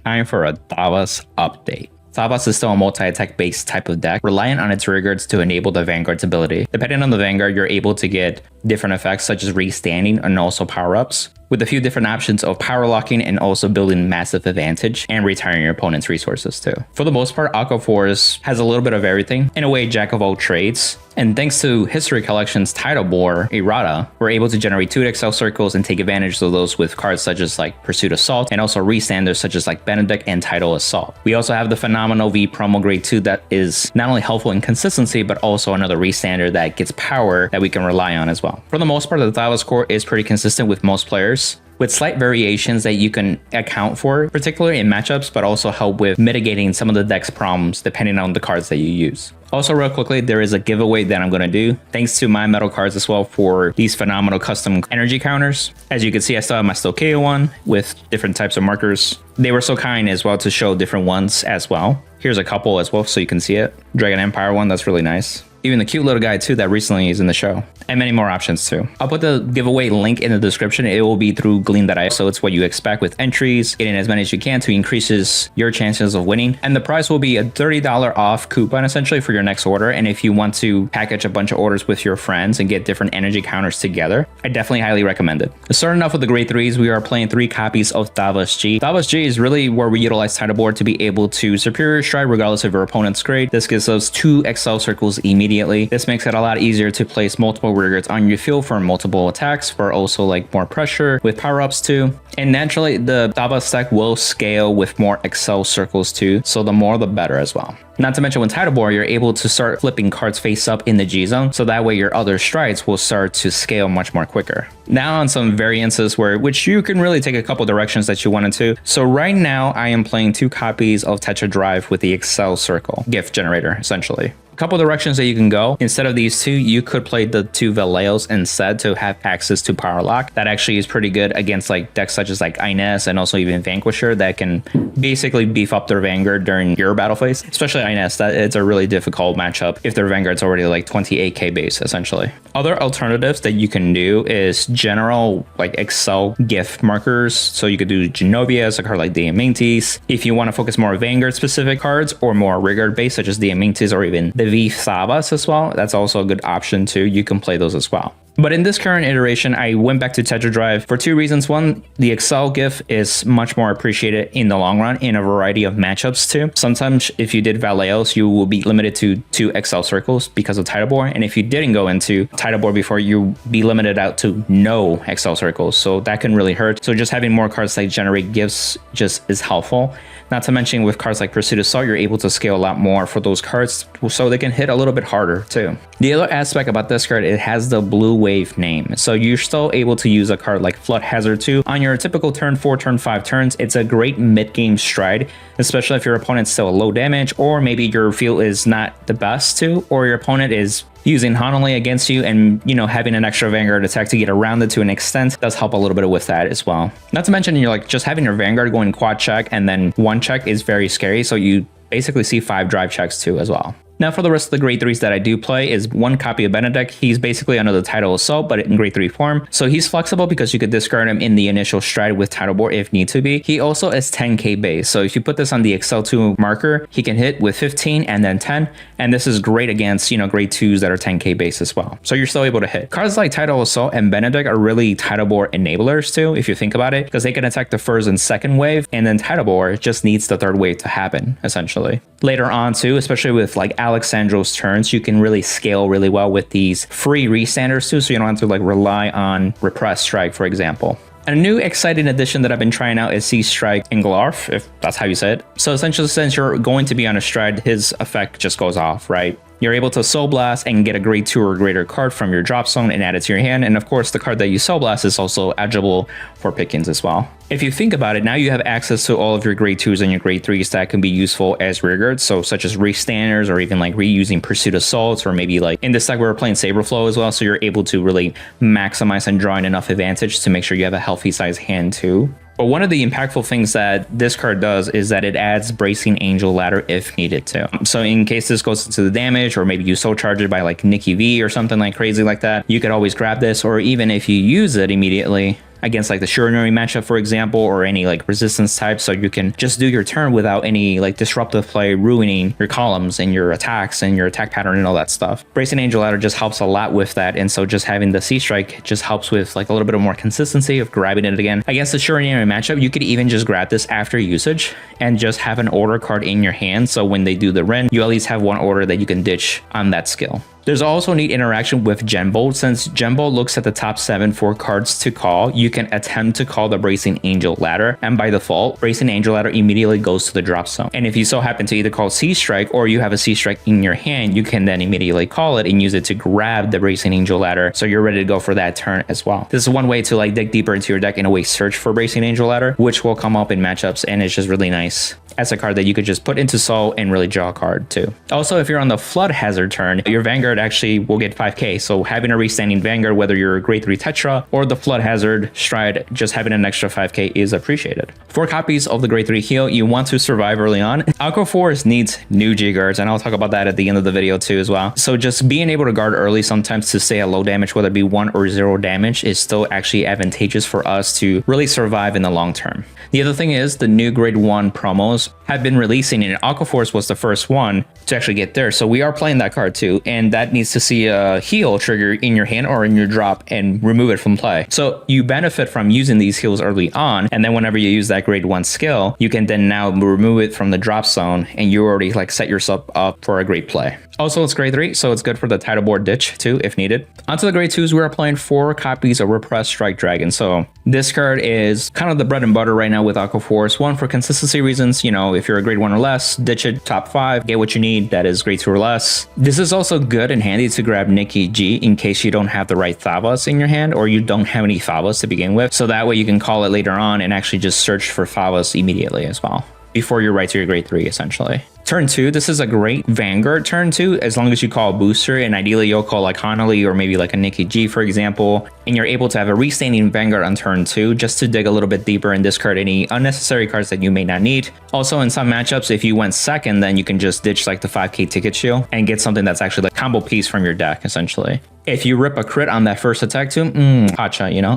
time for a Thavas update. Thavas is still a multi-attack based type of deck, reliant on its rearguards to enable the Vanguard's ability. Depending on the Vanguard, you're able to get different effects such as restanding and also power-ups, with a few different options of power locking and also building massive advantage and retiring your opponent's resources too. For the most part, Aqua Force has a little bit of everything, in a way jack of all trades. And thanks to History Collection's title board, Errata, we're able to generate 2 Excel circles and take advantage of those with cards such as like Pursuit Assault and also restanders such as like Benedict and Title Assault. We also have the Phenomenal V Promo Grade 2 that is not only helpful in consistency, but also another restander that gets power that we can rely on as well. For the most part, the Thavas core is pretty consistent with most players, with slight variations that you can account for, particularly in matchups, but also help with mitigating some of the deck's problems depending on the cards that you use. Also, real quickly, there is a giveaway that I'm going to do, thanks to my metal cards as well, for these phenomenal custom energy counters. As you can see, I still have my stoicheia one with different types of markers. They were so kind as well to show different ones as well. Here's a couple as well so you can see it. Dragon Empire one, that's really nice. Even the cute little guy too that recently is in the show, and many more options too. I'll put the giveaway link in the description. It will be through Gleam.io, so it's what you expect with entries, getting as many as you can to increases your chances of winning. And the price will be a $30 off coupon essentially for your next order. And if you want to package a bunch of orders with your friends and get different energy counters together, I definitely highly recommend it. Starting off with the grade 3s, we are playing 3 copies of Thavas G. Thavas G is really where we utilize title board to be able to superior stride regardless of your opponent's grade. This gives us 2 Excel circles immediately. This makes it a lot easier to place multiple rearguards on your field for multiple attacks, for also like more pressure with power-ups too. And naturally, the Thavas deck will scale with more Excel circles too, so the more the better as well. Not to mention with title board, you're able to start flipping cards face up in the G zone, so that way your other strides will start to scale much more quicker. Now on some variances which you can really take a couple directions that you wanted to. So right now I am playing 2 copies of Tetra Drive with the Excel circle gift generator essentially. A couple directions that you can go. Instead of these 2, you could play the 2 Valeos instead to have access to power lock. That actually is pretty good against like decks such as like Inez and also even Vanquisher that can basically beef up their Vanguard during your battle phase. Especially Inez, that it's a really difficult matchup if their Vanguard's already like 28k base essentially. Other alternatives that you can do is general like Excel gift markers. So you could do Genovia as a card like divinez. If you want to focus more on Vanguard specific cards or more rearguard based such as divinez or even the V Thavas as well, that's also a good option too. You can play those as well. But in this current iteration, I went back to Tetra Drive for 2 reasons. One, the Excel gift is much more appreciated in the long run in a variety of matchups too. Sometimes if you did Valeos, you will be limited to 2 Excel circles because of title board. And if you didn't go into title board before, you'll be limited out to no Excel circles. So that can really hurt. So just having more cards like generate gifts just is helpful. Not to mention with cards like Pursuit Assault, you're able to scale a lot more for those cards so they can hit a little bit harder too. The other aspect about this card, it has the blue wave name. So you're still able to use a card like Flood Hazard 2 on your typical turn 4, turn 5 turns. It's a great mid-game stride, especially if your opponent's still a low damage, or maybe your field is not the best too, or your opponent is using Hanole against you and, you know, having an extra Vanguard attack to get around it to an extent does help a little bit with that as well. Not to mention, you're like just having your Vanguard going quad check and then 1 check is very scary. So you basically see 5 drive checks too as well. Now for the rest of the grade 3s that I do play is 1 copy of Benedict. He's basically under the title Assault, but in grade 3 form. So he's flexible because you could discard him in the initial stride with title board if need to be. He also is 10k base. So if you put this on the Excel 2 marker, he can hit with 15 and then 10. And this is great against, you know, grade 2s that are 10k base as well. So you're still able to hit. Cards like Title Assault and Benedict are really title board enablers too, if you think about it, because they can attack the first and second wave, and then title board just needs the 3rd wave to happen essentially. Later on too, especially with like Alexandro's turns, you can really scale really well with these free restanders too, so you don't have to like rely on Repressed Strike, for example. And a new exciting addition that I've been trying out is Sea Strike Inglarf, if that's how you say it. So essentially, since you're going to be on a stride, his effect just goes off, right? You're able to Soul Blast and get a grade 2 or greater card from your drop zone and add it to your hand. And of course, the card that you Soul Blast is also eligible for pickings as well. If you think about it, now you have access to all of your grade 2s and your grade 3s that can be useful as rearguards. So such as restanders or even like reusing Pursuit Assaults, or maybe like in this deck we're playing Saberflow as well. So you're able to really maximize and draw in enough advantage to make sure you have a healthy size hand too. But one of the impactful things that this card does is that it adds Bracing Angel Ladder if needed to. So in case this goes into the damage, or maybe you soul charge it by like Nikki V or something like crazy like that, you could always grab this, or even if you use it immediately, against like the Shurinori matchup, for example, or any like resistance type, so you can just do your turn without any like disruptive play ruining your columns and your attacks and your attack pattern and all that stuff. Bracing Angel Ladder just helps a lot with that, and so just having the C-Strike just helps with like a little bit of more consistency of grabbing it again. Against the Shurinori matchup, you could even just grab this after usage and just have an order card in your hand, so when they do the Ren, you at least have one order that you can ditch on that skill. There's also neat interaction with Genbolt. Since Genbolt looks at the top 7 for cards to call, you can attempt to call the Bracing Angel Ladder, and by default, Bracing Angel Ladder immediately goes to the drop zone. And if you so happen to either call C-Strike or you have a C-Strike in your hand, you can then immediately call it and use it to grab the Bracing Angel Ladder, so you're ready to go for that turn as well. This is one way to like dig deeper into your deck, in a way search for Bracing Angel Ladder, which will come up in matchups, and it's just really nice as a card that you could just put into Soul and really draw a card too. Also, if you're on the Flood Hazard turn, your Vanguard actually will get 5k, so having a restanding Vanguard, whether you're a grade 3 Tetra or the Flood Hazard Stride, just having an extra 5k is appreciated. 4 copies of the grade 3 heal. You want to survive early on. Aqua Force needs new G-Guards, and I'll talk about that at the end of the video too as well. So just being able to guard early sometimes to stay at low damage, whether it be 1 or 0 damage, is still actually advantageous for us to really survive in the long term. The other thing is the new grade 1 promos have been releasing, and Aqua Force was the first one to actually get there. So we are playing that card too, and that needs to see a heal trigger in your hand or in your drop and remove it from play. So you benefit from using these heals early on, and then whenever you use that grade 1 skill, you can then now remove it from the drop zone, and you already like set yourself up for a great play. Also, it's grade 3, so it's good for the title board ditch too, if needed. Onto the grade 2s, we are playing 4 copies of Repressed Strike Dragon. So this card is kind of the bread and butter right now with Aqua Force. 1, for consistency reasons, you know, if you're a grade 1 or less, ditch it, top 5, get what you need, that is grade 2 or less. This is also good and handy to grab Nikki G in case you don't have the right Thavas in your hand, or you don't have any Thavas to begin with. So that way you can call it later on and actually just search for Thavas immediately as well, before you write to your grade 3 essentially. Turn 2, this is a great Vanguard turn 2, as long as you call a booster, and ideally you'll call like Hanali or maybe like a Nikki G, for example, and you're able to have a restanding Vanguard on turn 2 just to dig a little bit deeper and discard any unnecessary cards that you may not need. Also, in some matchups, if you went second, then you can just ditch like the 5k ticket shield and get something that's actually like combo piece from your deck essentially. If you rip a crit on that first attack too, pacha, you know?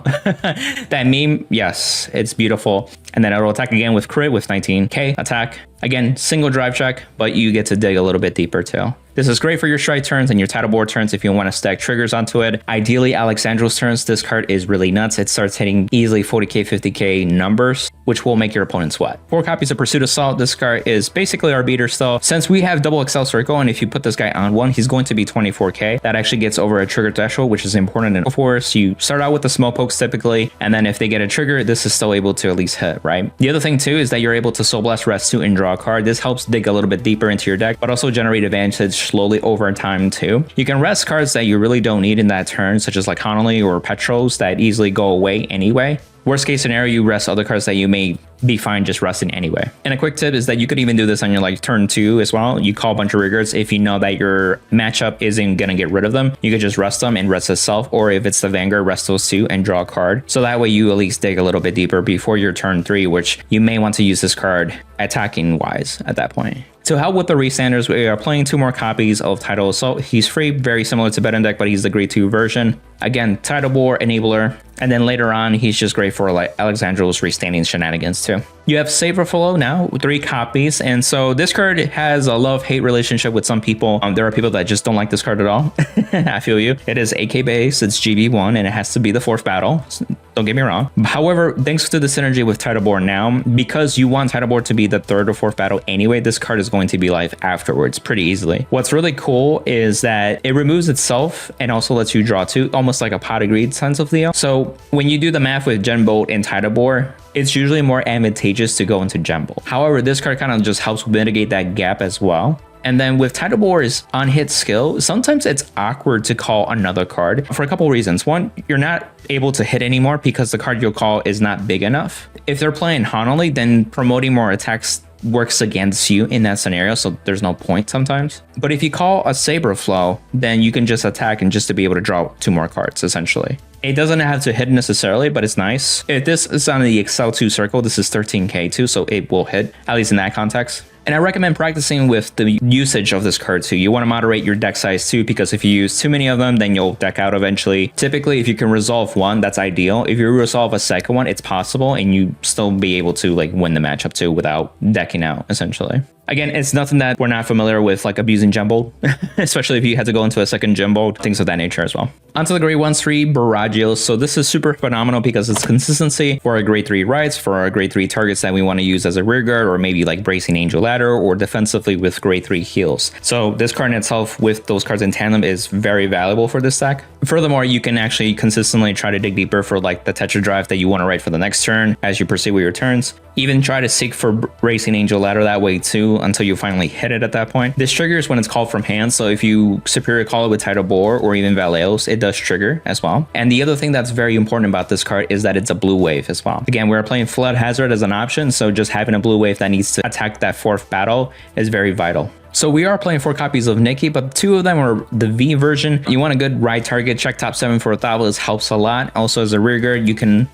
That meme, yes, it's beautiful. And then it'll attack again with crit with 19k attack. Again, single drive check, but you get to dig a little bit deeper too. This is great for your strike turns and your title board turns if you want to stack triggers onto it. Ideally, Alexandro's turns, this card is really nuts. It starts hitting easily 40k, 50k numbers, which will make your opponent sweat. 4 copies of Pursuit Assault. This card is basically our beater still. Since we have double XL circle, and if you put this guy on 1, he's going to be 24k. That actually gets over a trigger threshold, which is important in Force. You start out with the smoke pokes typically, and then if they get a trigger, this is still able to at least hit, right? The other thing too is that you're able to Soul Blast, Rest 2, and draw a card. This helps dig a little bit deeper into your deck, but also generate advantage slowly over time too. You can rest cards that you really don't need in that turn, such as like Hanali or Petros that easily go away anyway. Worst case scenario, you rest other cards that you may be fine just resting anyway. And a quick tip is that you could even do this on your like turn 2 as well. You call a bunch of riggers. If you know that your matchup isn't gonna get rid of them, you could just rest them and rest itself, or if it's the Vanguard, rest those 2 and draw a card. So that way you at least dig a little bit deeper before your turn 3, which you may want to use this card attacking wise at that point. To help with the restanders, we are playing 2 more copies of Tidal Assault. He's free, very similar to Bedon but he's the grade 2 version. Again, Tidal Boar enabler, and then later on, he's just great for like Alexandro's restanding shenanigans too. You have Saber Flow now, 3 copies, and so this card has a love-hate relationship with some people. There are people that just don't like this card at all. I feel you. It is AK base, it's GB1, and it has to be the 4th battle. Don't get me wrong. However, thanks to the synergy with Tidal Boar now, because you want Tidal Boar to be the 3rd or 4th battle anyway, this card is going to be live afterwards pretty easily. What's really cool is that it removes itself and also lets you draw 2, almost like a Pot of Greed sense of Leo. So when you do the math with Genbolt and Tidal Boar, it's usually more advantageous to go into Genbolt. However, this card kind of just helps mitigate that gap as well. And then with Tidal Boar's on-hit skill, sometimes it's awkward to call another card for a couple of reasons. 1, you're not able to hit anymore because the card you'll call is not big enough. If they're playing Hanali, then promoting more attacks works against you in that scenario, so there's no point sometimes. But if you call a Saber Flow, then you can just attack and just to be able to draw 2 more cards essentially. It doesn't have to hit necessarily, but it's nice. If this is on the XL2 circle, this is 13k too, so it will hit, at least in that context. And I recommend practicing with the usage of this card too. You want to moderate your deck size too, because if you use too many of them, then you'll deck out eventually. Typically, if you can resolve one, that's ideal. If you resolve a second one, it's possible, and you still be able to like win the matchup too without decking out, essentially. Again, it's nothing that we're not familiar with, like abusing Jumbo, especially if you had to go into a second Jumbo, things of that nature as well. Onto the grade 1-3 Baragios. So this is super phenomenal because it's consistency for our grade 3 rights, for our grade 3 targets that we want to use as a rear guard, or maybe like bracing Angel Ladder, or defensively with grade 3 heals. So this card in itself with those cards in tandem is very valuable for this deck. Furthermore, you can actually consistently try to dig deeper for like the Tetra Drive that you want to write for the next turn as you proceed with your turns. Even try to seek for bracing Angel Ladder that way too until you finally hit it at that point. This triggers when it's called from hand, so if you superior call it with Tidal Bore or even Valeos, it does trigger as well. And the other thing that's very important about this card is that it's a blue wave as well. Again, we're playing Flood Hazard as an option, so just having a blue wave that needs to attack that 4th battle is very vital. So we are playing 4 copies of Nikki, but 2 of them are the V version. You want a good ride target, check top 7 for Thavas helps a lot. Also as a rear guard, you can,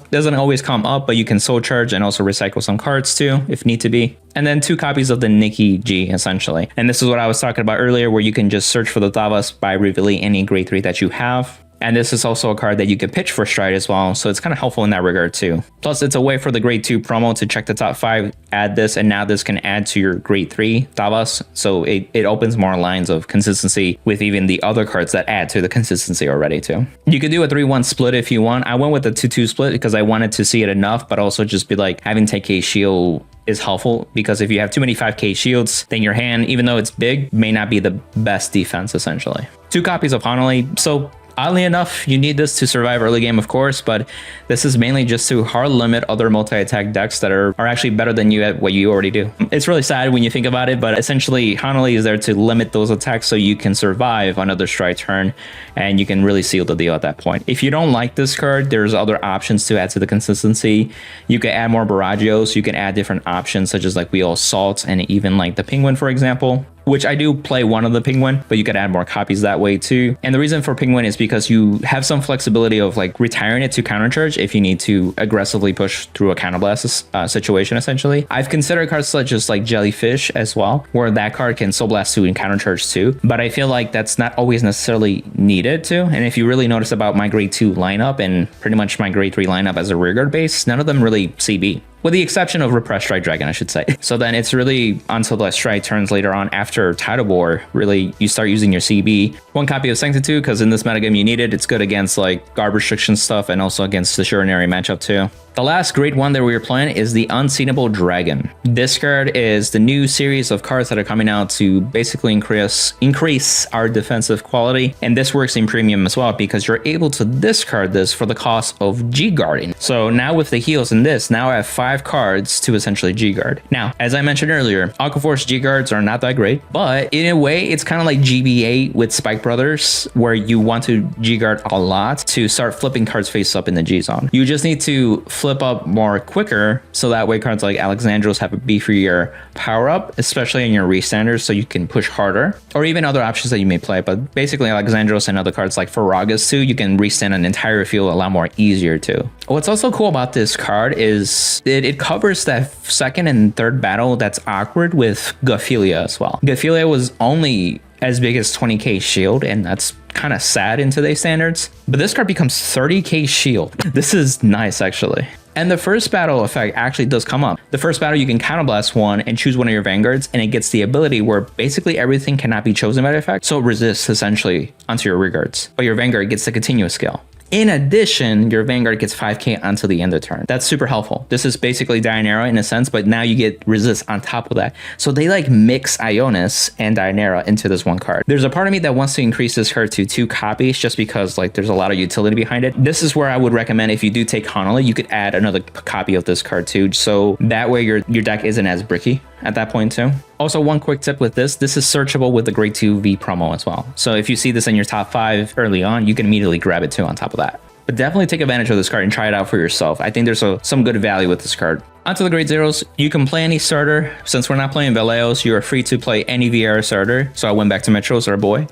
doesn't always come up, but you can soul charge and also recycle some cards too, if need to be. And then 2 copies of the Nikki G, essentially. And this is what I was talking about earlier, where you can just search for the Thavas by revealing any grade 3 that you have. And this is also a card that you can pitch for Stride as well, so it's kind of helpful in that regard too. Plus, it's a way for the grade 2 promo to check the top 5, add this, and now this can add to your grade 3 Thavas, so it opens more lines of consistency with even the other cards that add to the consistency already too. You could do a 3-1 split if you want. I went with the 2-2 split because I wanted to see it enough, but also just be like, having 10k shield is helpful, because if you have too many 5k shields, then your hand, even though it's big, may not be the best defense, essentially. 2 copies of Hanali, so oddly enough, you need this to survive early game, of course, but this is mainly just to hard limit other multi-attack decks that are actually better than you at what you already do. It's really sad when you think about it, but essentially Hanali is there to limit those attacks so you can survive another strike turn, and you can really seal the deal at that point. If you don't like this card, there's other options to add to the consistency. You can add more Baragios, you can add different options such as like Wheel Assault and even like the Penguin, for example. Which I do play one of the Penguin, but you could add more copies that way too. And the reason for Penguin is because you have some flexibility of like retiring it to countercharge if you need to aggressively push through a counterblast situation, essentially. I've considered cards such as like Jellyfish as well, where that card can Soul Blast 2 and countercharge too, but I feel like that's not always necessarily needed to. And if you really notice about my grade 2 lineup and pretty much my grade 3 lineup as a rearguard base, none of them really CB. With the exception of Repressed Strike Dragon, I should say. So then it's really until the strike turns later on after Tidal Bore, really you start using your CB. 1 copy of Sanctitude, because in this metagame you need it. It's good against like guard restriction stuff and also against the Shurinary matchup too. The last grade 1 that we were playing is the Unseeable Dragon. This card is the new series of cards that are coming out to basically increase our defensive quality. And this works in premium as well, because you're able to discard this for the cost of G-guarding. So now with the heals in this, now I have 5 cards to essentially G-guard. Now, as I mentioned earlier, Aqua Force G-guards are not that great, but in a way, it's kind of like GBA with Spike Brothers, where you want to G-guard a lot to start flipping cards face up in the G-zone. You just need to flip up more quicker, so that way cards like Alexandros have a beefier power up, especially in your restanders, so you can push harder, or even other options that you may play. But basically Alexandros and other cards like Faragas too, you can restand an entire field a lot more easier too. What's also cool about this card is it covers that 2nd and 3rd battle that's awkward with Gophilia as well. Gophilia was only as big as 20k shield, and that's kind of sad in today's standards, but this card becomes 30k shield. This is nice, actually. And the first battle effect actually does come up. The first battle, you can counterblast 1 and choose one of your vanguards, and it gets the ability where basically everything cannot be chosen by the effect, so it resists essentially onto your rearguards, but your vanguard gets the continuous skill. In addition, your Vanguard gets 5k until the end of turn. That's super helpful. This is basically Dianera in a sense, but now you get resist on top of that. So they like mix Ionis and Dianera into this 1 card. There's a part of me that wants to increase this card to 2 copies just because like there's a lot of utility behind it. This is where I would recommend, if you do take Hanali, you could add another copy of this card too. So that way your deck isn't as bricky at that point too. Also, 1 quick tip with this is searchable with the grade 2 V promo as well. So if you see this in your top 5 early on, you can immediately grab it too on top of that. But definitely take advantage of this card and try it out for yourself. I think there's some good value with this card. Onto the grade zeros, you can play any starter. Since we're not playing Valeos, you are free to play any VR starter. So I went back to Metros, our boy,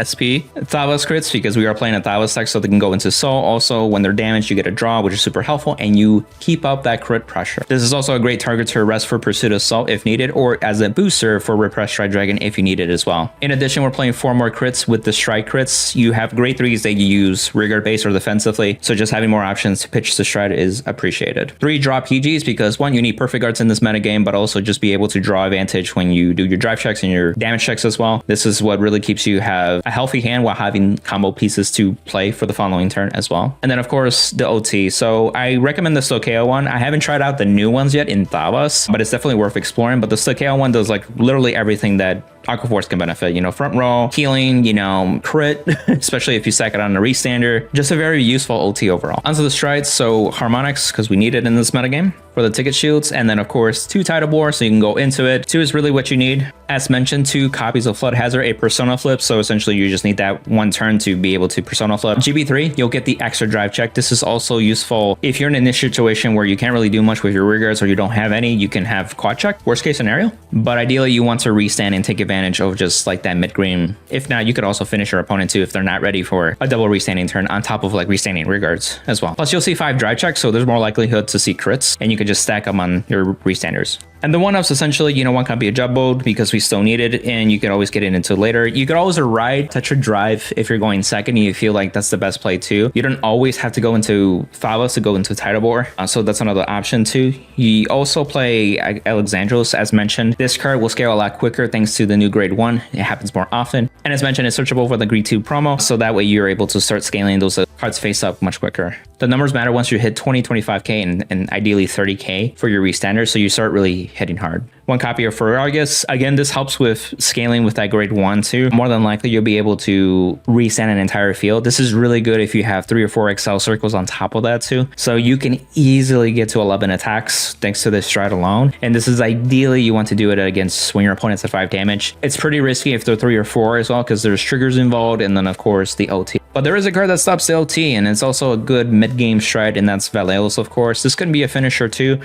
SP. Thavas crits, because we are playing a Thavas deck, so they can go into Soul. Also, when they're damaged, you get a draw, which is super helpful, and you keep up that crit pressure. This is also a great target to arrest for Pursuit Assault if needed, or as a booster for Repressed Strike Dragon if you need it as well. In addition, we're playing 4 more crits with the Strike crits. You have grade 3s that you use rearguard base or defensively, so just having more options to pitch the stride is appreciated. 3 draw PGs, because one, you need perfect guards in this metagame, but also just be able to draw advantage when you do your drive checks and your damage checks as well. This is what really keeps you have a healthy hand while having combo pieces to play for the following turn as well. And then of course the OT. So I recommend the stoicheia one. I haven't tried out the new ones yet in Thavas, but it's definitely worth exploring. But the stoicheia one does like literally everything that Aqua Force can benefit, you know, front row, healing, you know, crit, especially if you stack it on a restander. Just a very useful OT overall. Onto the strides, so harmonics, because we need it in this metagame for the ticket shields, and then of course 2 Tidal Bore, so you can go into it. 2 is really what you need. As mentioned, 2 copies of Flood Hazard, a Persona Flip, so essentially you just need that one turn to be able to Persona Flip. GB3, you'll get the extra drive check. This is also useful if you're in a situation where you can't really do much with your rearguards or you don't have any, you can have quad check, worst case scenario. But ideally you want to restand and take advantage of just like that mid-game. If not, you could also finish your opponent too if they're not ready for a double restanding turn on top of like restanding rearguards as well. Plus you'll see 5 drive checks, so there's more likelihood to see crits, and you could just stack them on your restanders. And the 1-ups essentially, you know, one copy of Jumbled because we still need it, and you could always get it into later. You could always ride Tetra Drive if you're going second and you feel like that's the best play too. You don't always have to go into Thavas to go into Tidal Bore, so that's another option too. You also play Alexandros, as mentioned. This card will scale a lot quicker thanks to the new grade 1. It happens more often. And as mentioned, it's searchable for the grade 2 promo, so that way you're able to start scaling those cards face up much quicker. The numbers matter once you hit 20, 25k, and ideally 30k for your restanders, so you start really hitting hard. 1 copy of Ferragus. Again, this helps with scaling with that grade 1 too. More than likely, you'll be able to restand an entire field. This is really good if you have 3 or 4 Excel circles on top of that too. So you can easily get to 11 attacks thanks to this stride alone. And this is ideally, you want to do it against when your opponent's at 5 damage. It's pretty risky if they're 3 or 4 as well, because there's triggers involved, and then of course the OT. But there is a card that stops the OT, and it's also a good mid-game stride, and that's Valeos, of course. This could be a finisher too.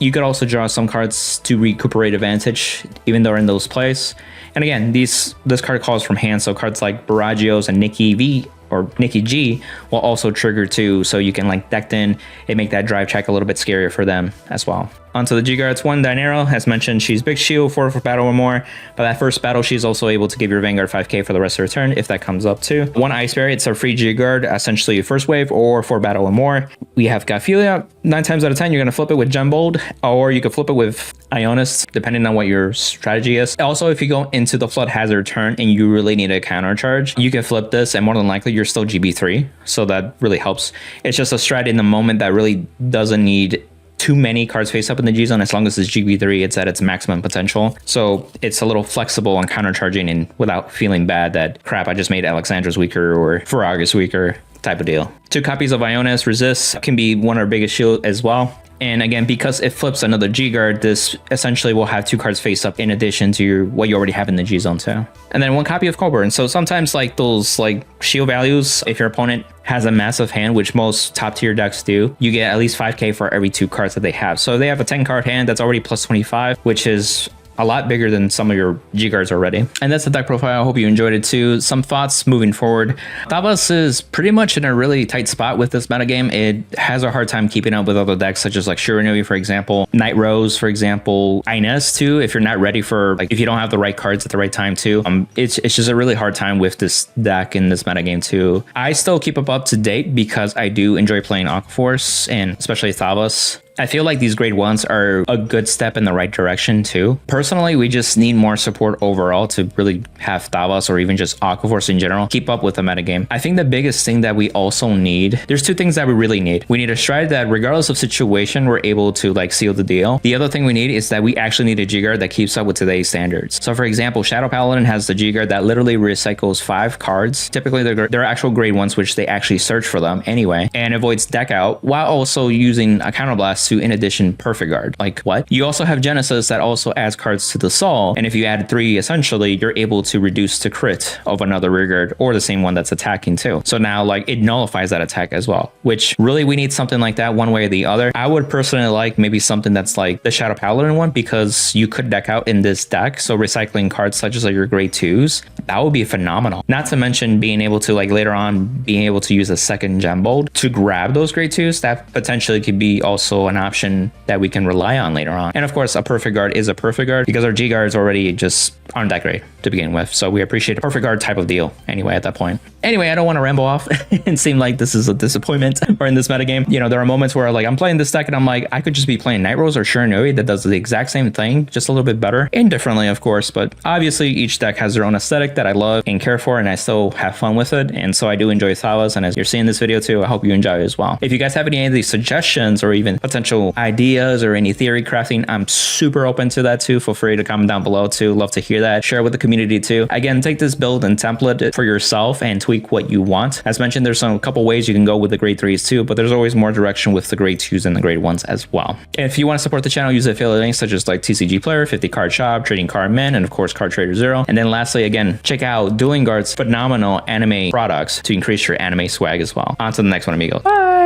You could also draw some cards to recuperate advantage, even though in those plays. And again, this card calls from hand, so cards like Baragios and Nikki V or Nikki G will also trigger too, so you can like deck in and make that drive check a little bit scarier for them as well. Onto the G-Guards. 1 Dinero, as mentioned, she's big shield, 4 for battle or more. By that first battle, she's also able to give your Vanguard 5k for the rest of her turn if that comes up too. 1 Ice Berry, it's a free G-Guard, essentially first wave or 4 battle or more. We have Gophilia. 9 times out of 10, you're going to flip it with Gembold, or you could flip it with Ionis, depending on what your strategy is. Also, if you go into the Flood Hazard turn and you really need a counter charge, you can flip this, and more than likely, you're still GB3, so that really helps. It's just a strat in the moment that really doesn't need too many cards face up in the G zone. As long as it's GB3, it's at its maximum potential. So it's a little flexible on counter charging and without feeling bad that crap, I just made Alexandra's weaker or Ferragus weaker type of deal. 2 copies of Ionis Resist can be one of our biggest shield as well. And again, because it flips another G-Guard, this essentially will have 2 cards face up in addition to what you already have in the G-Zone too. And then 1 copy of Coburn. So sometimes like those like shield values, if your opponent has a massive hand, which most top tier decks do, you get at least 5k for every 2 cards that they have. So if they have a 10 card hand, that's already plus 25, which is a lot bigger than some of your G-Guards already. And that's the deck profile. I hope you enjoyed it too. Some thoughts moving forward. Thavas is pretty much in a really tight spot with this metagame. It has a hard time keeping up with other decks such as like Shiranui, for example, Night Rose, for example, Inez too. If you're not ready for, like, if you don't have the right cards at the right time too, it's just a really hard time with this deck in this metagame too. I still keep up to date because I do enjoy playing Aqua Force and especially Thavas. I feel like these grade 1s are a good step in the right direction too. Personally, we just need more support overall to really have Thavas or even just Aqua Force in general keep up with the metagame. I think the biggest thing that we also need, there's 2 things that we really need. We need a stride that regardless of situation, we're able to like seal the deal. The other thing we need is that we actually need a G-Guard that keeps up with today's standards. So for example, Shadow Paladin has the G-Guard that literally recycles 5 cards. Typically they're actual grade 1s, which they actually search for them anyway, and avoids deck out while also using a counterblast to, in addition, Perfect Guard. Like, what? You also have Genesis that also adds cards to the Soul, and if you add 3, essentially, you're able to reduce to crit of another rear guard or the same one that's attacking too. So now, like, it nullifies that attack as well, which really we need something like that one way or the other. I would personally like maybe something that's like the Shadow Paladin one, because you could deck out in this deck, so recycling cards such as like your grade 2s, that would be phenomenal. Not to mention being able to, like, later on being able to use a second gem bolt to grab those grade 2s. That potentially could be also an option that we can rely on later on. And of course, a Perfect Guard is a Perfect Guard because our G guards already just aren't that great to begin with, so we appreciate a Perfect Guard type of deal anyway at that point. Anyway, I don't want to ramble off and seem like this is a disappointment or in this metagame. You know, there are moments where, like, I'm playing this deck and I'm like, I could just be playing Night Rose or Shiranui that does the exact same thing, just a little bit better and differently, of course. But obviously each deck has their own aesthetic that I love and care for, and I still have fun with it. And so I do enjoy Thavas, and as you're seeing this video too, I hope you enjoy it as well. If you guys have any of these suggestions or even potential ideas or any theory crafting, I'm super open to that too. Feel free to comment down below too. Love to hear that. Share with the community too. Again, take this build and template it for yourself and tweak what you want. As mentioned, there's a couple ways you can go with the grade 3s too, but there's always more direction with the grade 2s and the grade 1s as well. If you want to support the channel, use affiliate links such as like TCG Player, 50 Card Shop, Trading Card Men, and of course Card Trader Zero. And then lastly, again, check out Dueling Guard's phenomenal anime products to increase your anime swag as well. On to the next one, amigo. Bye!